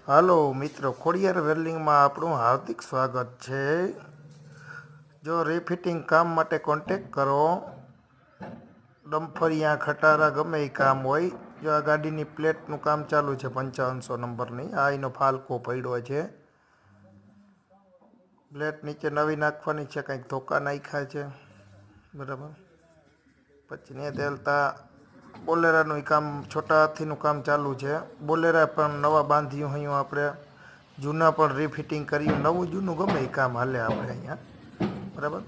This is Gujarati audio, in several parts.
હાલો મિત્રો, ખોડિયાર વેલ્ડિંગમાં આપણું હાર્દિક સ્વાગત છે। જો રીફિટિંગ કામ માટે કોન્ટેક કરો। ડમ્ફરિયા ખટારા ગમે એ કામ હોય। જો આ ગાડીની પ્લેટનું કામ ચાલુ છે 5500 નંબરની। આ એનો ફાલકો પડ્યો છે। પ્લેટ નીચે નવી નાખવાની છે, કંઈક ધોકા નાખ્યા છે, બરાબર। પછી ને દેલતા બોલેરાનું કામ, છોટા હાથીનું કામ ચાલુ છે। બોલેરા પણ નવા બાંધ્યું અહીંયા આપણે, જૂના પણ રીફિટિંગ કર્યું, નવું જૂનું ગમે એ કામ હાલે આપણે અહીંયા, બરાબર।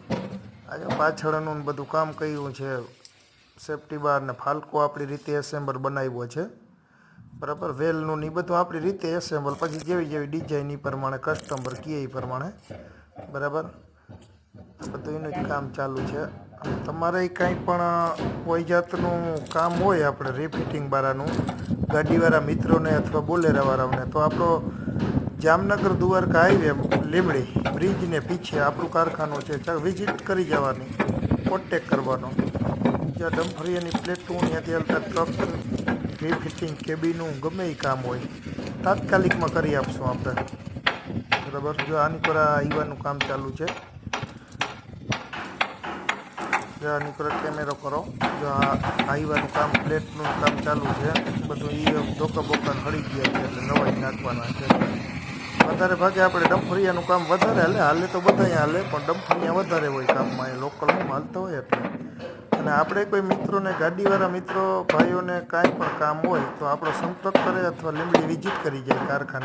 આજે પાછળનું બધું કામ કર્યું છે, સેફ્ટી બાર ને ફાલકો આપણી રીતે એસેમ્બલ બનાવ્યો છે, બરાબર। વેલનું ને એ બધું આપણી રીતે એસેમ્બલ, પછી જેવી જેવી ડિઝાઇન એ પ્રમાણે કસ્ટમર કહે એ પ્રમાણે, બરાબર। બધું એનું જ કામ ચાલુ છે। તમારે કંઈ પણ કોઈ જાતનું કામ હોય આપણે રીફિટિંગ વાળાનું, ગાડીવાળા મિત્રોને અથવા બોલેરાવાળાને, તો આપણો જામનગર દ્વારકા હાઈવે લીમડી બ્રિજને પીછે આપણું કારખાનું છે। ચાલ વિઝિટ કરી જવાની, કોન્ટેક કરવાનો। જ્યાં ડમ્ફરિયાની પ્લેટું ત્યાંથી હાલતા ટ્રક રીફિટિંગ કેબિનનું ગમે એ કામ હોય તાત્કાલિકમાં કરી આપશું આપણે, બરાબર। જો આની પર આ ઈવાનું કામ ચાલુ છે। જો આની પર કેમેરો કરો। જો આ ઈવાનું કામ, પ્લેટનું કામ ચાલુ છે। બધું એ ધોકા બોકા ખડી ગયા છે એટલે નવાઈ નાખવાના છે। વધારે ભાગે આપણે ડમ્ફરિયાનું કામ વધારે હાલે તો બધા હાલે, પણ ડમ્ફરિયા વધારે હોય કામમાં, એ લોકલમાં હાલતા હોય એટલે। અને આપણે કોઈ મિત્રોને, ગાડીવાળા મિત્રો ભાઈઓને કાંઈ પણ કામ હોય તો આપણો સંપર્ક કરે અથવા લીમડી વિઝિટ કરી જાય કારખાને,